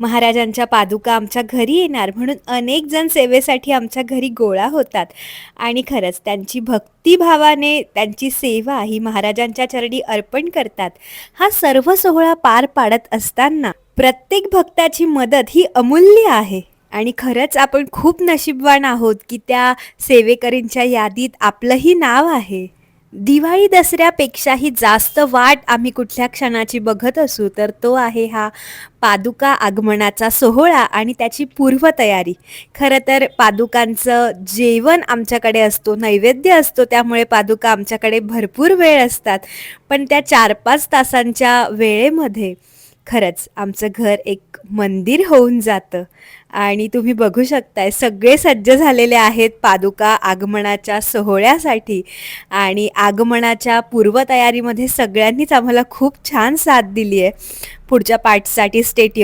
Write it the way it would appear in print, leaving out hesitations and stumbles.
महाराजांच्या पादुका आमच्या घरी येणार म्हणून अनेक जण सेवेसाठी आमच्या घरी गोळा होतात आणि खरंच त्यांची भक्तिभावाने त्यांची सेवा ही महाराजांच्या चरणी अर्पण करतात. हा सर्व सोहळा पार पाडत असताना प्रत्येक भक्ताची मदत ही अमूल्य आहे आणि खरंच आपण खूप नशीबवान आहोत की त्या सेवेकरींच्या यादीत आपलंही नाव आहे. दिवाळी दसऱ्यापेक्षाही जास्त वाट आम्ही कुठल्या क्षणाची बघत असू तर तो आहे हा पादुका आगमनाचा सोहळा आणि त्याची पूर्वतयारी. खरं तर पादुकांचं जेवण आमच्याकडे असतो, नैवेद्य असतो, त्यामुळे पादुका आमच्याकडे भरपूर वेळ असतात. पण त्या 4-5 तासांच्या वेळेमध्ये खरंच आमचं घर एक मंदिर होऊन जातं आणि तुम्ही बघू शकताय सगळे सज्ज झालेले आहेत पादुका आगमनाच्या सोहळ्यासाठी आणि आगमनाच्या पूर्वतयारीमध्ये सगळ्यांनीच आम्हाला खूप छान साथ दिली आहे. पुढच्या पार्टसाठी स्टे ट्यून.